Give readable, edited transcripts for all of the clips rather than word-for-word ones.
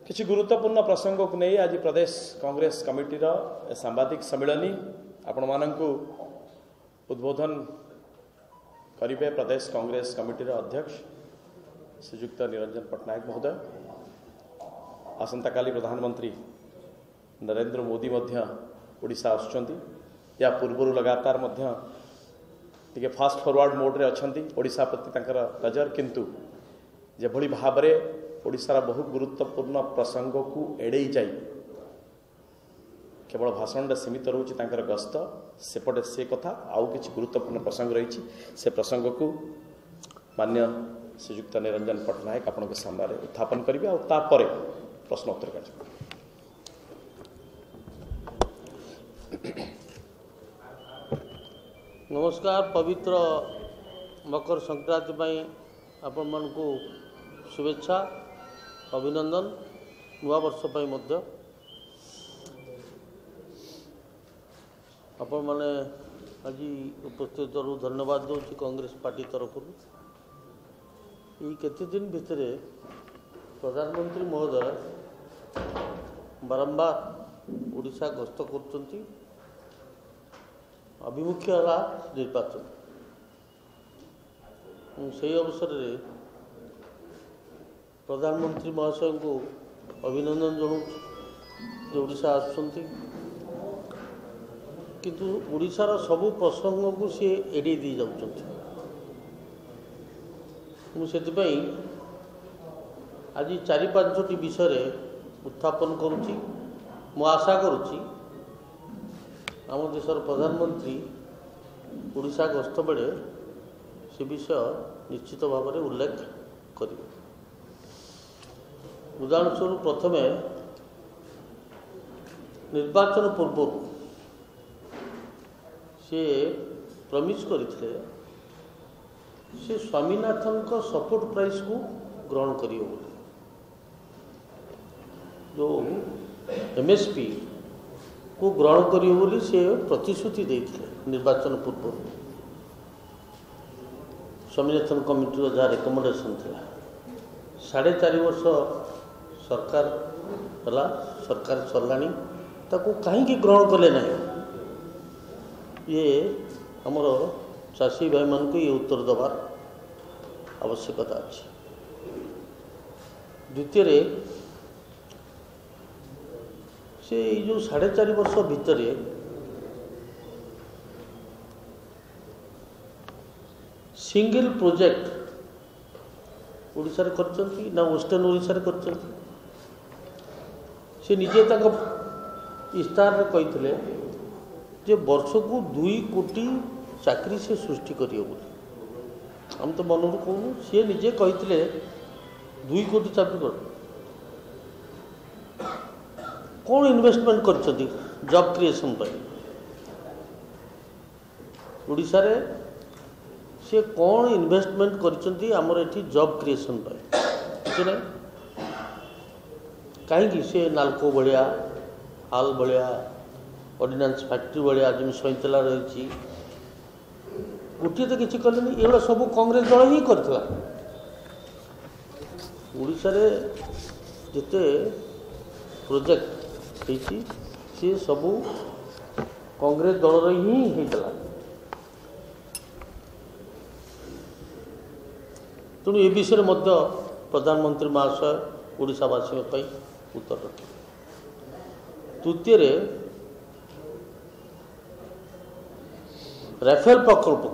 किसी गुरुत्वपूर्ण प्रसंग को नहीं आज प्रदेश कांग्रेस कमिटी सांबादिक सम्मिलनी आपण मानू उद्बोधन करेंगे प्रदेश कांग्रेस कमिटी अध्यक्ष श्रीयुक्त निरंजन पट्टनायक महोदय। आसंता काली प्रधानमंत्री नरेंद्र मोदी ओडिशा आसुचंती या पूर्व लगातार टिके फास्ट फॉरवर्ड मोड रे अछंती ओडिशा प्रति तांकर नजर किंतु जेभली भाव में ओडिशार बहु गुरुत्वपूर्ण प्रसंग को एड़े जाई केवल भाषण रे सीमित रोची तांकर गस्त सेपटे से कथा आउ किछि गुरुत्वपूर्ण प्रसंग रही से प्रसंग को मान्य श्रीयुक्त निरंजन पट्टनायक आपण के सामने उत्थापन करेंगे और तापर प्रश्न उत्तर कर। नमस्कार। पवित्र मकर संक्रांति आपण मन को शुभेच्छा अभिनंदन नवा वर्ष मध्य आपण माने आज उपस्थित धन्यवाद दूसरी कांग्रेस पार्टी तरफ केते दिन भितर प्रधानमंत्री महोदय बारंबार ओडिशा गस्त करचंती अभिमुख्य है निर्वाचन से अवसर में प्रधानमंत्री महाशय को अभिनंदन जनाऊँ ओडिशा आसुंती किंतु ओडिशार सबु प्रसंग को सी एड़े दी जाउछंती। मुझे आज 4-5टी विषय उत्थापन करुच्ची। मु आशा करुच्ची आम देशर प्रधानमंत्री ओडिशा गस्त बेले से विषय निश्चित भाव में उल्लेख करेंगे। उदाहरण स्वरूप प्रथमे निर्वाचन पूर्व से प्रमिश करते से स्वामीनाथन को सपोर्ट प्राइस को ग्रहण करियो जो एमएसपी को ग्रहण करियो बोली से प्रतिश्रुति देते निर्वाचन पूर्व स्वामीनाथन कमिटी जहाँ रिकमेंडेशन था 4.5 वर्ष सरकार हला सरकार सरलानी ताको कहीं ग्रहण कले ना ये हमर चाषी भाई मान को ये उत्तर देवार आवश्यकता अच्छी। द्वितीय से जो 4.5 वर्ष भितर सिंगल प्रोजेक्ट ओडिशा रे करचंती ना वेस्टर्न ओडिशा रे करचंती से निजे इस्तार कहते जे वर्ष को 2 कोटी चाकरी से सृष्टि करियो बोली हम तो मन कहूँ सी निजे कहते 2 कोटी चाकरी कर कौन इन्वेस्टमेंट करचंती जॉब क्रिएशन पर ओडिशा रे से कौन इन्वेस्टमेंट करचंती हमर एठी जॉब क्रिएशन पर किछ नै कहीं से नालको भाया हाल भाया ऑर्डिनेंस फैक्ट्री भाया जमी सैंतला रही गोटे तो किसी कले ये सब कांग्रेस दल ही करता ओडिशा रे जिते प्रोजेक्ट होती सी सबू कांग्रेस दल ही होता तेणु ये विषय में प्रधानमंत्री महाशय ओडिशावासी उत्तर रखे। तृतीय राफेल प्रकल्प को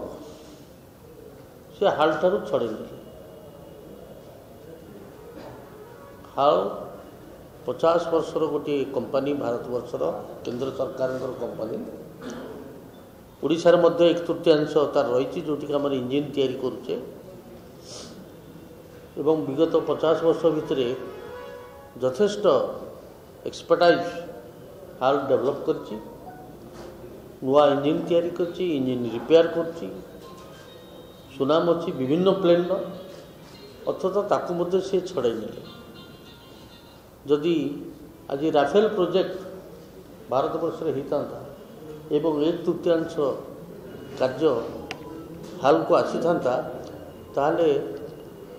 से हाल ठारू छड़े हाल 50 वर्षर गोटे कंपनी भारतवर्षर केंद्र सरकार कंपनी ओडिशा रे मध्य 1/3 तार रही जोटि आम इंजिन तैयारी करुचे एवं विगत 50 वर्ष भितर यथेष्ट एक्सपर्टाइज हाल डेवलप करची नुआ इंजिन तैयारी करची इंजिन रिपेयर करची सुनाम अच्छी विभिन्न प्लेन अथच ताकू मध्य से छड़ाई नेले जदि आज राफेल प्रोजेक्ट भारतवर्ष होता एवं 1/3 कार्य हाल को आसी था ताले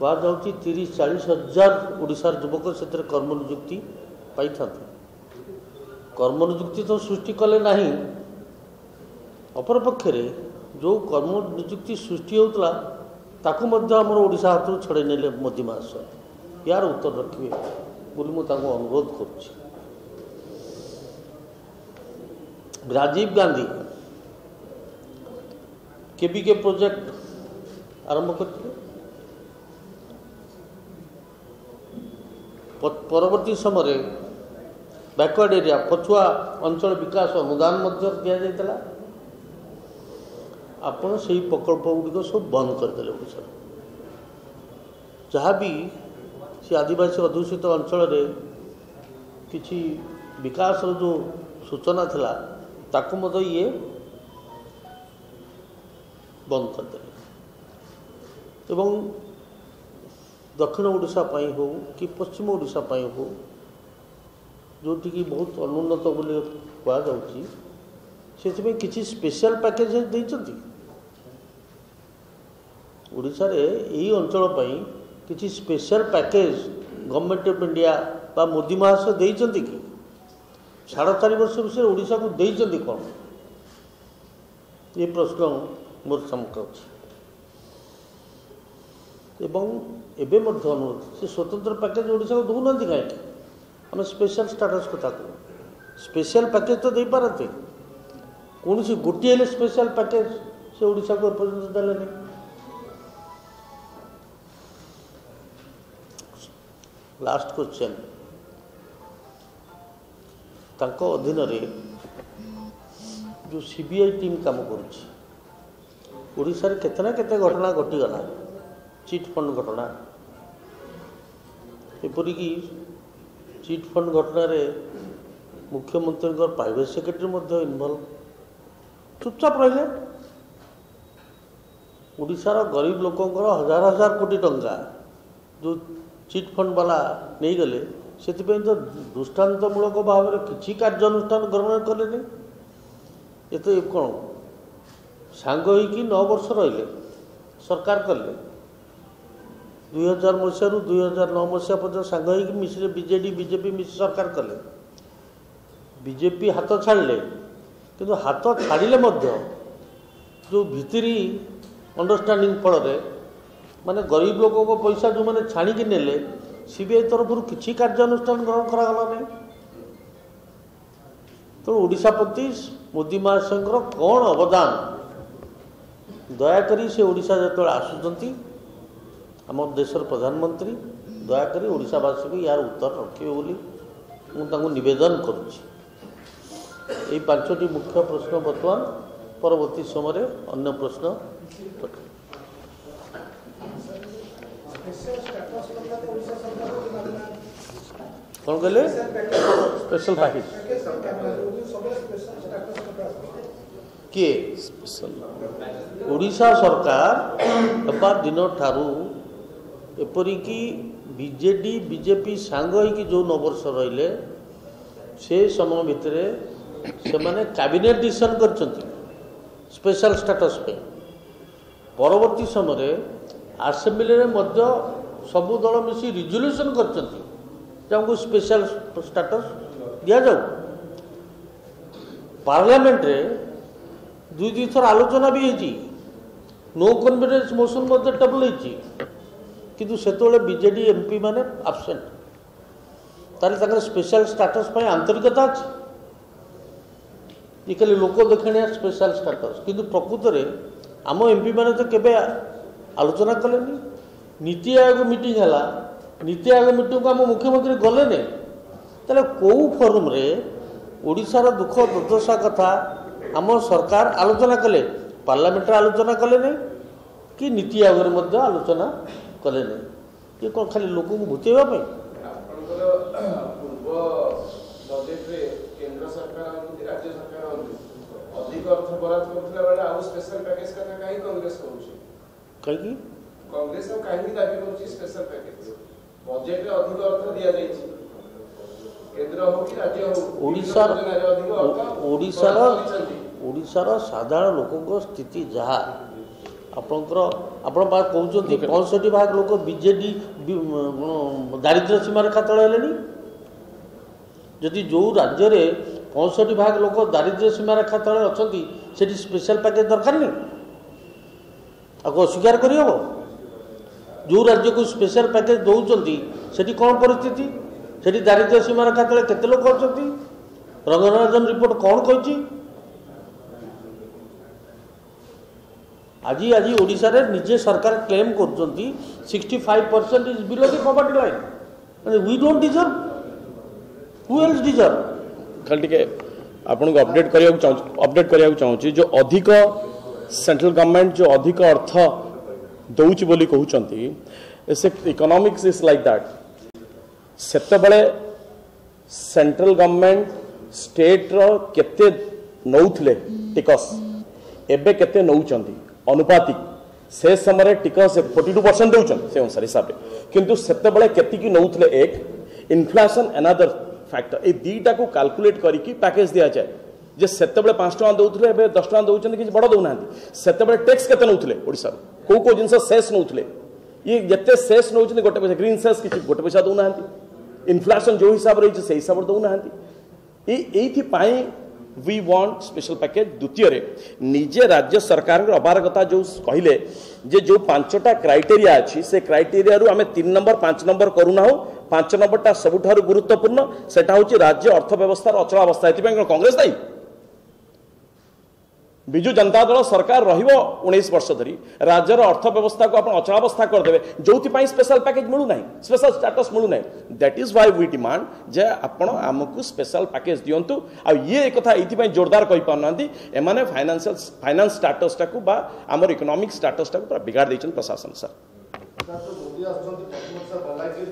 कुछ 30-40 हजार ओडिशार युवक से कर्म नियुक्ति पाई था। कर्म नियुक्ति तो सृष्टि कले नहीं, अपरपक्षे जो कर्म नियुक्ति सृष्टि होता ताकू मध्य आमर ओडिशा हाथ छड़े नेले मोदी महाशय। यार उत्तर रखिए बोली मुझे अनुरोध करुच्ची। राजीव गांधी केबीके प्रोजेक्ट आरंभ करते, परवर्ती समय बैकवर्ड एरिया पछुआ अंचल विकास अनुदान दि जाता। आपण से प्रकल्प गुड़िक सब बंद करदे ओडिशा। जहाँ भी से आदिवासी अध्युषित अंचल किसी विकास जो सूचना थिला ताकू मत ये बंद करदे। एवं दक्षिण ओडिशा हो कि पश्चिम ओडिशा हो जोटि की बहुत अनुन्नत बोली कहुच्छी से किसी स्पेशल पैकेज देइछंती। ओडिशा रे यही अंचल किसी special package government of India बा मोदी महाशय देइछंती कि 4.5 वर्ष विषय ओडिशा को देइछंती कौन? ये प्रश्न मोर सम्मुख अछि। एवं एबे मध्य अनुरोध से स्वतंत्र पैकेज ओडिशा को दौना कहीं आम स्पेशल स्टाटस कथा कहूँ। स्पेशल पैकेज तो दे पारते कौन सी गोटे स्पेशल पैकेज से ओडिशा को एपर्यंत देले नहीं। लास्ट क्वेश्चन तांको अधीन रे जो सीबीआई टीम काम करुच्ची ओडिशा रे केतना केते घटना घटीगला चिट फंड घटना एपरिकी चिट फंड घटना रे मुख्यमंत्री प्राइवेट सेक्रेटरी इनवल्व चुपचाप रहिले। ओडिशार गरीब लोकंकर हजार हजार कोटी टंका जो चिट फंड वाला नहीं गले से तो दृष्टांतमूलक भाव में किसी कार्यानुष्ठान ग्रहण कले नहीं। ये तो कौन सांग हो 9 वर्ष रहिले सरकार कले 2000 मसीह 2009 मसीहा पर्यटन सांग हो मिश्रे बीजेडी बीजेपी मिश्र सरकार कले। बीजेपी हाथ छाड़े किंतु हाथ छाड़िले जो भितरी अंडरस्टांडिंग फल माने गरीब लोगों को पैसा जो मैंने छाणिकी नेले सीबीआई तरफ किसी कार्यानुष्ठान ग्रहण करागला नहीं। तो ओडिशा प्रति मोदी महाशय कौन अवदान दयाकोरी से ओडिशा जो आसुंच आम देशर प्रधानमंत्री दयाकोरी ओडिशावासी को यार उत्तर रखिए बोली मुझे निवेदन करुच्ची। 5टी मुख्य प्रश्न बर्तमान परवर्ती समय अन्य प्रश्न कौन कहले स्पेशल पैकेज किए ओडिशा सरकार हवा दिन ठारू एपरिकी बीजेडी बीजेपी सांग होइकी जो 9 वर्ष रहिले से समय भितर से माने कैबिनेट डिसीजन करछंती स्पेशल स्टेटस पे। परवर्ती समय आसेम्बली रे मध्य सबु दल मिसी रिजोल्यूशन करछंती जमको स्पेशल स्टेटस दिया जाऊ। पार्लियामेंट रे 2 थर आलोचना भी होती नो कॉन्फिडेंस मोशन मध्य टेबल होती किंतु सेतोले बीजेडी एमपी माने एब्सेंट ताले स्पेशल स्टेटस पर आंतरिकता अच्छी ये खाली लोक देखने स्पेशल स्टेटस किंतु प्रकृत में आम एमपी मैंने तो केबे आलोचना कले नीति आयोग मीटिंग है नीति आयोग मीटिंग को आम मुख्यमंत्री गले नहीं तेल कौ फोरम रे ओडिशार दुख दुर्दशा कथा आम सरकार आलोचना कले पार्लियामेंट आलोचना कले नहीं कि नीति आयोग आलोचना कले नहीं ये कौन खाली लोक को भूतेवा अधिक अर्थ बराद करथिला बेले आउ स्पेशल पैकेज कथा काहे कांग्रेस करूची कहीं कांग्रेस काहे दाबी करूची स्पेशल पैकेज बजट रे अधिक अर्थ दिया जाईची केंद्र हो कि राज्य हो ओडिशार साधारण लोकों स्थिति जहाँ आपणकर आपण कहते 65% लोक बीजेडी दारिद्र्य सीमारेखा तले हेले जदि जो राज्य में 65% लोक दारिद्र्य सीमारेखा तले अच्छा से स्पेशल पैकेज दरकार नहीं आपको अस्वीकार करहब जो राज्य को स्पेशल पैकेज दौरान से कौन परिस्थिति से दारिद्र्य सीमारेखा तले केते लोक अच्छा रंगनाथन रिपोर्ट कौन कही आज आज ओडिशा रे निजे सरकार क्लेम कर 65% is below the poverty line we don't deserve who else deserve खाली टिके आपन को अपडेट करिया चाहूँ जो अधिक सेंट्रल गवर्नमेंट जो अधिक अर्थ दौच बोली कहउचंती से इकोनॉमिक्स इज लाइक दैट सेते बळे सेंट्रल गवर्नमेंट स्टेट रो केते नौथले टिकस एबे केते नौचंती अनुपातिक से समय टिकस 42% दौन से अनुसार हिसाब से किंतु सेते बळे केतिकी नौथले एक इन्फ्लेशन अनदर फैक्टर ए दीटा को कैलकुलेट करिकी पैकेज दिया जाए जे सेते बळे 5 टका दउथले एबे 10 टका दउचंती कि बड़ दउना सेते बळे टैक्स केते नौथले ओडिसा को जिंस सेस नौथले ये जते सेस नौचंती गोटे पैसा ग्रीन सेस कि गोटे पैसा दउना इन्फ्लेशन जो हिसाब रही से हिसाब दउना एथि पाई वी वांट स्पेशल पैकेज द्वितीय रे निजे राज्य सरकार अपारगता जो कहले जे जो 5टा क्राइटेरिया अच्छी से क्राइटेरिया रु आमे 3 नंबर 5 नंबर करूना हो 5 नंबरटा सबुठारु गुरुत्वपूर्ण सेटा होची राज्य अर्थव्यवस्था अचलावस्था एथि कांग्रेस दायी विजु जनता दल सरकार रहिबो 19 वर्ष धरी राज्यर अर्थव्यवस्था को आपण अचलावस्था कर देबे जोथि पई स्पेशल पैकेज मिलु नाही स्पेशल स्टेटस मिलु नाही that is why we demand जे आपण हमकु स्पेशल पैकेज दियंतु आ ये कथा एथि पई जोरदार कहि पानांती एमाने फाइनेंस स्टेटस टाकू बा हमर इकोनॉमिक स्टेटस टाकू पूरा बिगाड़ दैछन प्रशासन सर मोदी आछंती पश्चिम बलागीर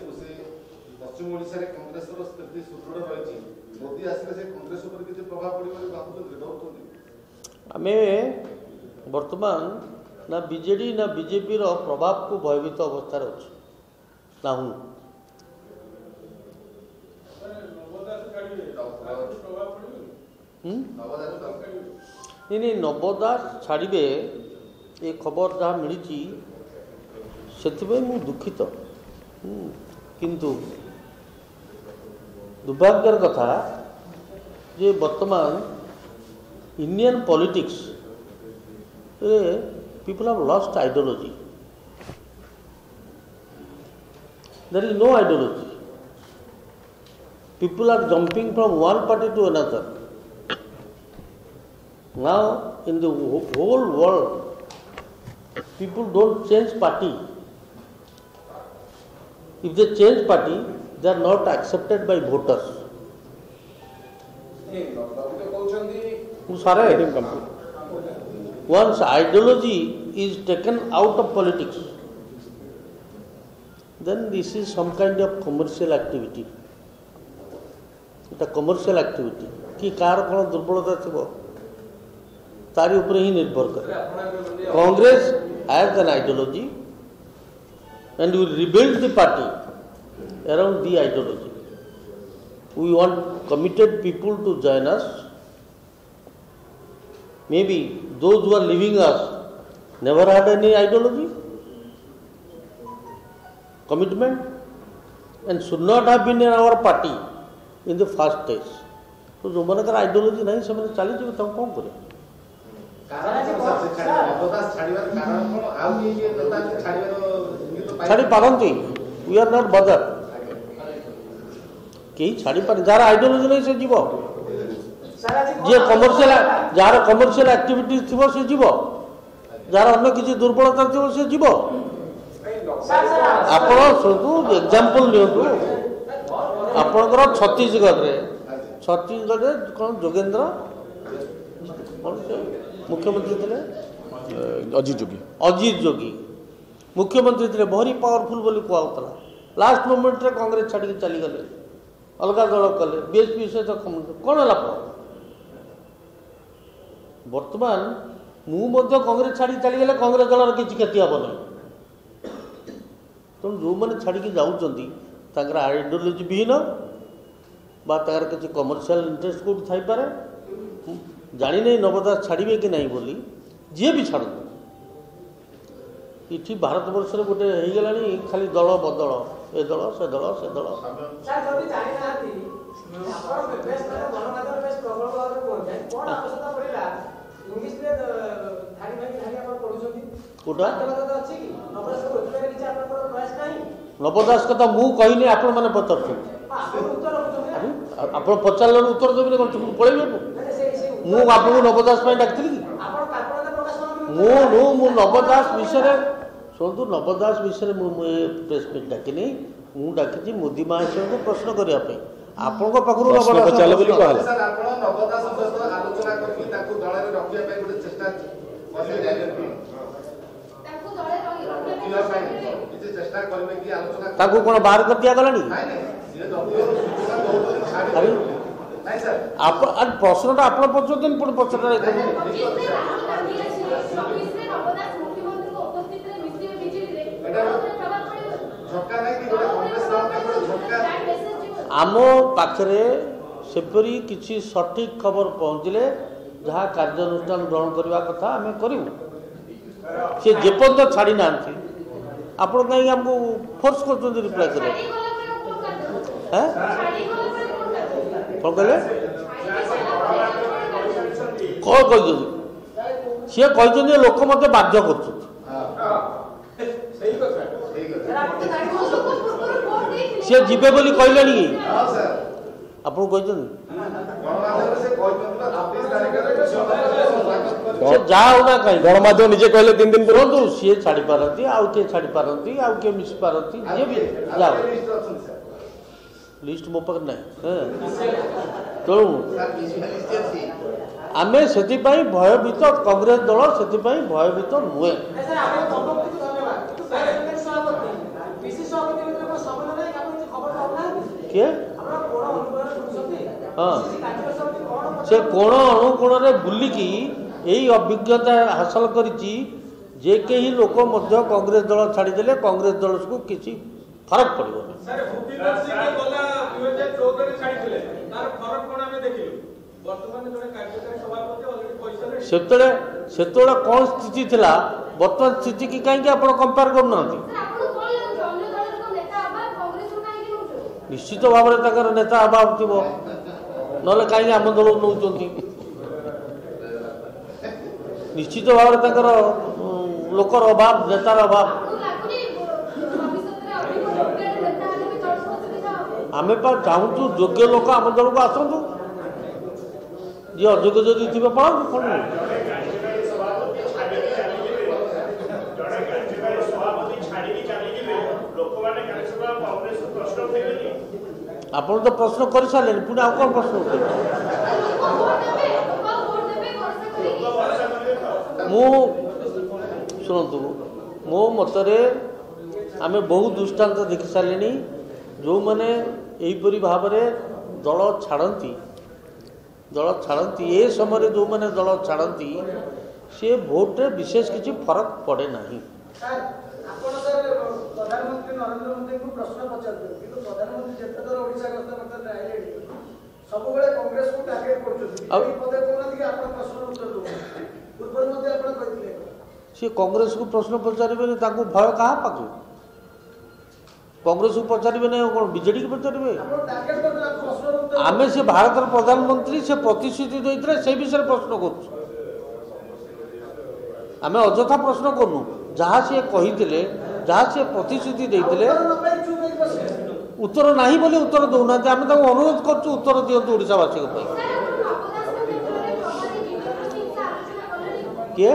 पश्चिम ओडिसा रे कांग्रेस रो स्थिति सुदृढ़ रहिछि मोदी आसले से कांग्रेस ऊपर किछि प्रभाव पड़िबो बाबू डरउतोंती आमे वर्तमान ना बीजेडी ना बीजेपी रो प्रभाव को भयभीत अवस्था अच्छे ना हूँ नहीं नवदास छाड़े ये खबर जहाँ मिली से मु दुखित किंतु दुर्भाग्यर कथा जे वर्तमान Indian politics, people have lost ideology. There is no ideology. People are jumping from one party to another. Now, in the whole world, people don't change party. If they change party, they are not accepted by voters. Once ideology is taken out of politics, then this is some kind of commercial activity. It's a commercial activity. कि car कौन दुर्बलता थी तारी ऊपर ही निर्भर करे. Congress has an ideology, and we rebuild the party around the ideology. We want committed people to join us. Maybe those who are leaving us never had any ideology, commitment, and should not have been in our party in the first days. तो जो मन कर ideology नहीं से मैंने चली जो तब कौन करे छाड़ी पारंती वी आर नॉट बदर कहीं छाड़ी पारे जार आइडियोलॉजी नहीं से जीव जे कमर्शियल जार कमर्शियल एक्टिविटीज थी से जीव जार अन्य किसी दुर्बलता थी से जीव आपण शुणु एग्जांपल नियंतु आपणकर छत्तीसगढ़ रे कौन जोगेंद्र मुख्यमंत्री थे अजित जोगी मुख्यमंत्री थे भारी पावरफुल बोली कहला लास्ट मोमेंट रे कांग्रेस छाड़ी चली गले अलग दल कले बीएसपी सहित कौन है वर्तमान मुझे कांग्रेस छाड़ी चली गले कांग्रेस दल किसी क्षति हम ना तेणु जो मैंने छाड़ी जाऊँच आइडियोलॉजी विहीन बा तार किसी कमर्शियल इंटरेस्ट कौट थी जानी नहीं नवदास छाड़े कि नहीं बोली जी भी छाड़ इठी भारत वर्ष गोटे होगा खाली दल बदल ए दल से दल से दल नवदास कथा मु कहनी आपण मैंने पचार आप पचार उत्तर देवी पलैबे मुझे नवदास डाकती कि मु नवदास विषय शुणु नवदास विषय मुझे प्रेस मीट डाकिनी मुझे डाकी मोदी महाशय को प्रश्न करने आपण पाखु कौन बाहर कर दिया गला प्रश्नटा आप पचार पुणी पचार आम पाखरे सेपरी किसी सठिक खबर पहुँचले जहाँ कार्यानुष्ठान ग्रहण करने कथा आम करूँ सी जेपर्यंत छाड़ी ना आप कहीं आमको फोर्स कर रिप्लाई कर कौन कहले कौन कही सी कही लोक मत बाध्य कर सी जीवे बोली कहले कि आपको कहते जहाँ होना कहीं गणमाध्यम निजे कहले 3 दिन पूर्व सी छाड़ी पारती आउ किए छाड़ी पारती आउ किए मिस पारती जी भी जाओ लिस्ट मो पाखे ना तेणु आम से भयभीत कांग्रेस दल से भयभीत नुहे किए हाँ से कोण अणुकोण बुलिकी यही अभिज्ञता हासिल करी जे कहीं लोक कांग्रेस दल छाड़ीदे कांग्रेस दल को किसी फरक पड़ो से कौन स्थिति थिला वर्तमान स्थिति की कहीं आप कंपेयर करना निश्चित भाव में नेता अभाव थी ना कहीं आम दल नौ निश्चित भाव में लोकर अभाव नेतार अभाव आम चाहूँ योग्य लोक आम दल को आसतु जी अयोग्य जदि थे पढ़ाऊ कौन आप तो प्रश्न कर सारे पुणी आउ कौन प्रश्न शुणु मो मतरे आम बहुत दृष्टांत देखी सारे जो मैंने यहीपरी भाव में दल छाड़ती ए समय जो मैंने दल छाड़ती सी भोट विशेष किसी फरक पड़े ना प्रधानमंत्री नरेंद्र मोदी को प्रश्न पचारते प्रधानमंत्री जिते थर ओडिशा गस्त करते सब कांग्रेस को टार्गेट कर सी कांग्रेस को प्रश्न पचारे भय क्या पाख कांग्रेस को पचारे ना कौन बीजेडी को पचारे आम से भारत प्रधानमंत्री से प्रतिश्रुति देते से विषय प्रश्न करें अजथा प्रश्न करूँ जहाँ सी कही जहाँ सी प्रतिश्रुति देते उत्तर ना बोली उत्तर दौना आम अनुरोध कर उत्तर दिंतु ओडावासी किए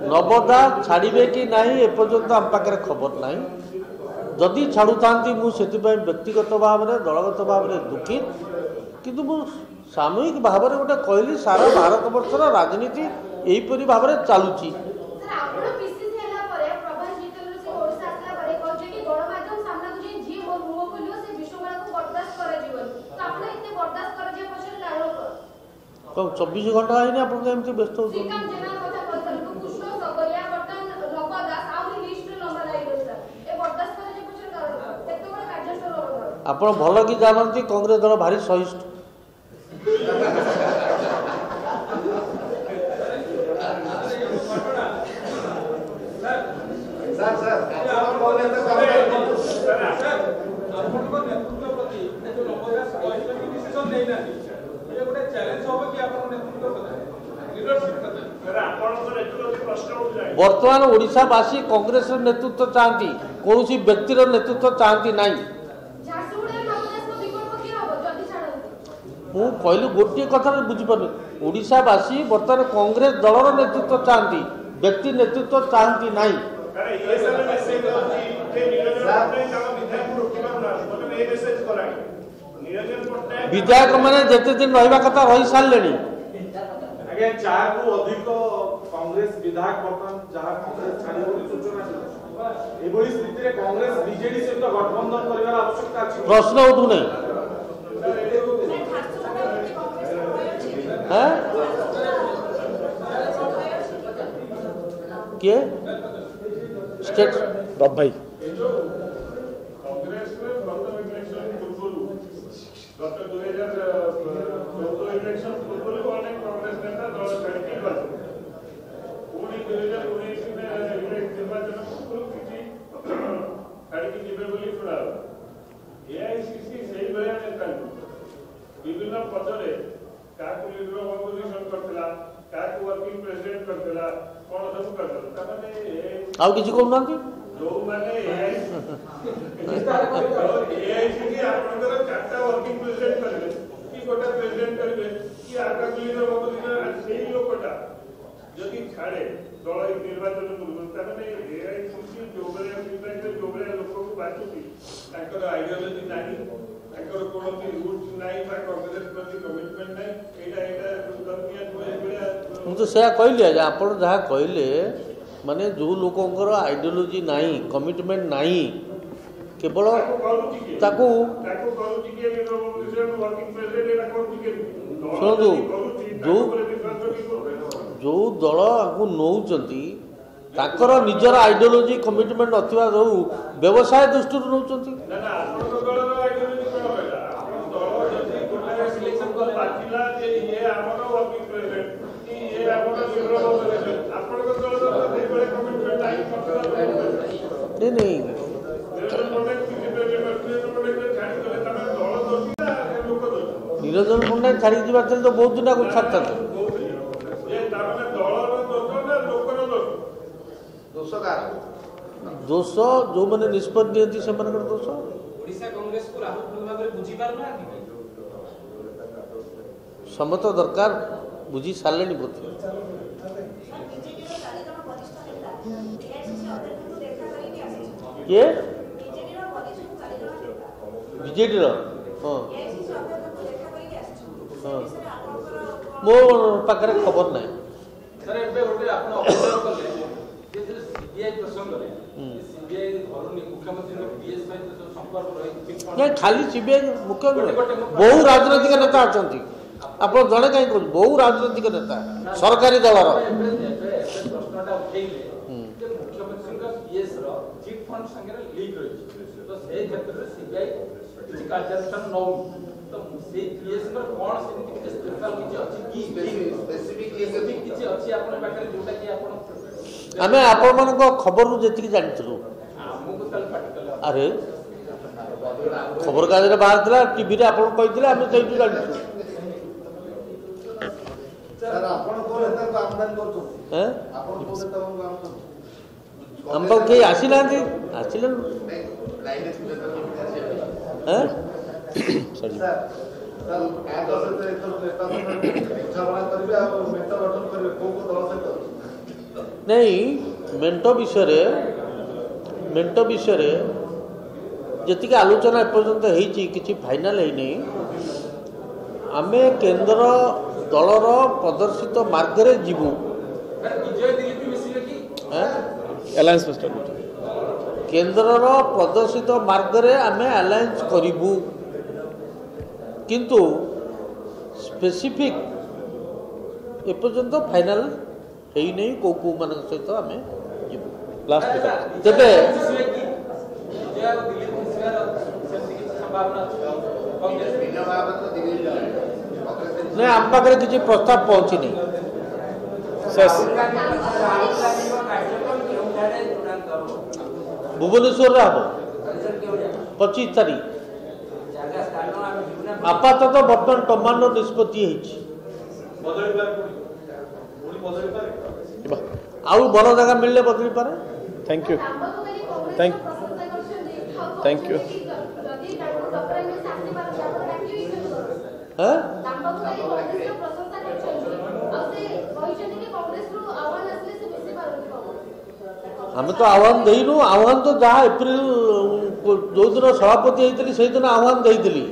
नवदास छाड़े कि ना एपर्यंत आम पाखे खबर ना जदि छाड़ू था मुझे व्यक्तिगत भाव में दलगत भाव में दुखित किंतु मु सामूहिक भाव में गोटे कहली सारा भारत वर्षर राजनीति यहीपरी भाव में चलुची कौन 24 घंटा है आप व्यस्त हो आप भल कि जानती कांग्रेस दल भारी सहिष्णु ସାର୍ ସାର୍ ଆପଣ କୋଉ ନେତା ଆପଣଙ୍କ ନେତୃତ୍ୱ ପ୍ରତି ଯୋଉ ନବଦାସ କହିଲେ କି ଡିସିସନ ନେଇନାହାନ୍ତି ଏ ଗୋଟେ ଚ୍ୟାଲେଞ୍ଜ ହବ କି ଆପଣଙ୍କ ନେତୃତ୍ୱ ପ୍ରତି ଲିଡରशिप ପ୍ରତି ଆପଣଙ୍କ ନେତୃତ୍ୱ ପ୍ରଶ୍ନ ଉଠାଏ ବର୍ତ୍ତମାନ ଓଡ଼ିଶାବାସୀ କଂଗ୍ରେସର ନେତୃତ୍ୱ ଚାହାନ୍ତି, କୌଣସି ବ୍ୟକ୍ତିର ନେତୃତ୍ୱ ଚାହାନ୍ତି ନାହିଁ। ମୁଁ କହିଲି ଗୋଟିଏ କଥାରେ ବୁଝିପାରୁନି, ଓଡ଼ିଶାବାସୀ ବର୍ତ୍ତମାନ କଂଗ୍ରେସ ଦଳର ନେତୃତ୍ୱ ଚାହାନ୍ତି, ବ୍ୟକ୍ତି ନେତୃତ୍ୱ ଚାହାନ୍ତି ନାହିଁ। ବିଧାୟକ ମାନେ ଯେତେ ଦିନ ରହିବା କଥା ରହି ସାରିଲେଣି। ଆଜ୍ଞା ଚାହାକୁ ଅଧିକ କଂଗ୍ରେସ ବିଧାୟକ ବର୍ତ୍ତମାନ ଯାହା କଂଗ୍ରେସ ଛାଡ଼ିବ ବୋଲି ସୂଚନା ଏଭଳି ସ୍ଥିତିରେ କଂଗ୍ରେସ ବିଜେଡି ସହିତ ଗଠବନ୍ଧନ କରିବାର ଆବଶ୍ୟକତା ଅଛି। ପ୍ରଶ୍ନ ଉଠୁନାହିଁ। କିଏ स्टेट रब भाई विभिन्न पदरे काकु लीडर अपोजिशन करथला काकु वर्किंग प्रेसिडेंट करथला कोन सब करथला तमाने आउ किछि कोन नांती जो माने एआईसीसी आपनकर चारटा वर्किंग प्रेसिडेंट करबे कि गोटा प्रेसिडेंट करबे कि आका लीडर अपोजिशन सेही लोकटा जदि छाड़े दल निर्वाचन करबो तमाने एआईसीसी जो बले फीडबैक जो बले लोक को बाचुती ताकर आइडियोलॉजी नाही ताकर कोनोसी रूट नाही बा कांग्रेस प्रति कमिटमेंट नाही एटा दुनिया ମୁଁ ତ ସେୟା କହିଲି ଆଜ୍ଞା, ଆପଣ ଯାହା କହିଲେ ମାନେ ଯେଉଁ ଲୋକଙ୍କର ଆଇଡ଼ିଓଲୋଜି ନାହିଁ, କମିଟମେଣ୍ଟ ନାହିଁ, କେବଳ ତାକୁ ଶୁଣନ୍ତୁ, ଯେଉଁ ଦଳ ଆକୁ ନେଉଛନ୍ତି ତାଙ୍କର ନିଜର ଆଇଡ଼ିଓଲୋଜି କମିଟମେଣ୍ଟ ନଥିବା ଯୋଉ ବ୍ୟବସାୟ ଦୃଷ୍ଟିରୁ ନେଉଛନ୍ତି। नहीं निरंजन पट्टनायक छाड़ी तो बहुत दिन आगे छाड़ता दोष जो मैंने निष्पत्ति नियंती से दोष समत दरकार बुझी सारे बोध ये बीजेडी मो पाखे खबर ना खाली सीबीआई मुख्यमंत्री बहु राजनैतिक नेता अच्छा आप जड़े कहीं कह बहु राजनैतिक नेता सरकारी दलर आम आपण मान खबर जी जानी अरे खबर कागज बाहर था टीवी आप कही आम से जानी आम पाक कहीं आसी ना आसिले नहीं मेंट विषय जी आलोचना एपर्यंत होती फाइनाल है नहीं आम केंद्र दलर प्रदर्शित मार्ग जीवु केंद्र प्रदर्शित मार्ग आम अलायंस करूँ किंतु स्पेसिफिक एपर्यंत फाइनाल है नहीं कौ कौ मान सहित आम लास्ट तेरे नहीं आम पाखे किसी प्रस्ताव पहुंची नहीं भुवनेश्वर हम 25 तारीख आपातत बर्तमान टमाटर निष्पत्ति आउ बड़ जगह मिलने बदली पारे। थैंक यू थैंक यू आम तो आह्वान देनु आह्वान तो जहाँ एप्रिल जो दिन सभापति होती से दिन आह्वान देती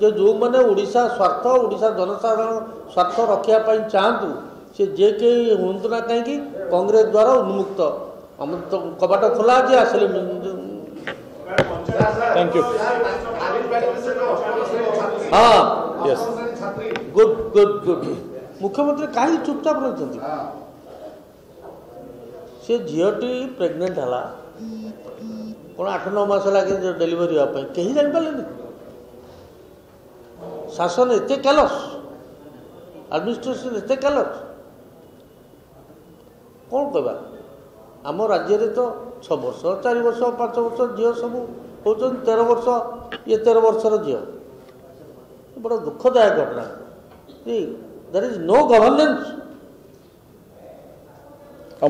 जो मैंने ओडिशा स्वार्थ ओडिशा जनसाधारण स्वार्थ रखापी चाहतु से जे कई हूँ ना कहीं कांग्रेस द्वारा उन्मुक्त आम तो कबाट खोला आज आसले। थैंक यू हाँ यस गुड गुड गुड मुख्यमंत्री कहीं चुपचाप रही सी झीटी प्रेग्नेंट है कौन 8-9 मास लगे डेलीवरी हाँपाई कहीं जापारे शासन एत कैलस एडमिनिस्ट्रेशन एत कैलस कौन कहवा आम राज्य में तो 6 वर्ष 4 वर्ष 5 वर्ष झील सब हो 13 वर्ष ये 13 वर्षर झील बड़ा दुखदायक घटना देयर इज नो गवर्नेंस।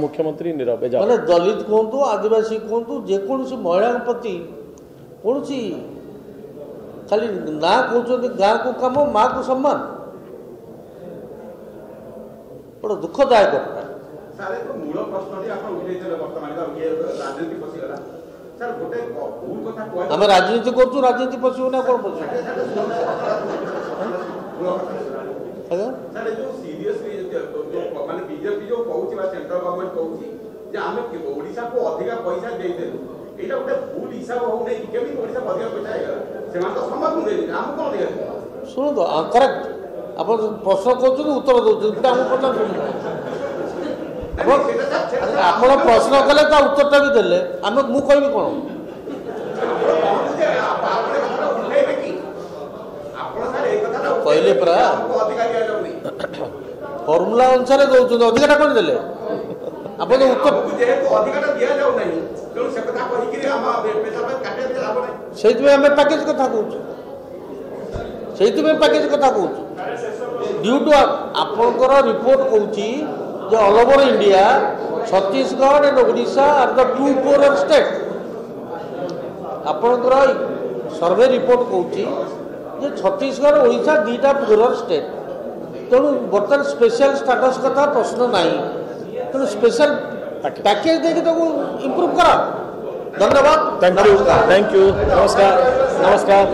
मुख्यमंत्री नीरव मैंने दलित कहतु आदिवासी कहतु जेकोसी महिला प्रति कौन खाली ना कहते गाँ को कम माँ को सम्मान बड़ा दुखदायक घटना। मूल प्रश्न आम राजनीति करूँ राजनीति पशु ना कौन पशु बीजेपी जो कहूँ सेंट्रल गवर्नमेंट कहूँ आम ओडिशा को अधिक पैसा देदेलु यहाँ गोटे भूल हिसाब हो नहीं केमी ओडिशा को अधिक पैसा से तो समझ दे आम कौन दे शुणु करेक्ट आप प्रश्न कर उत्तर दौरान आम पचार आप प्रश्न कले उत्तर भी देले आम मु कह कौन कहले परा फर्मुला अनुसार दौरान अधिकटा कौन देले आप उत्तर से पैकेज कथा कहूँ पैकेज कथा कहूँ ड्यू टू आपंकर रिपोर्ट कहूँ जो all over India Chhattisgarh and Odisha are the 2 poorer state आपंकर सर्वे रिपोर्ट कहूँ जे छत्तीसगढ़ ओडिशा 2टा poorer स्टेट तेणु बर्तमान स्पेशल स्टेटस कथा प्रश्न नहीं तेणु स्पेशल पैकेज देखिए तो इम्प्रूव करा। धन्यवाद थैंक यू नमस्कार नमस्कार।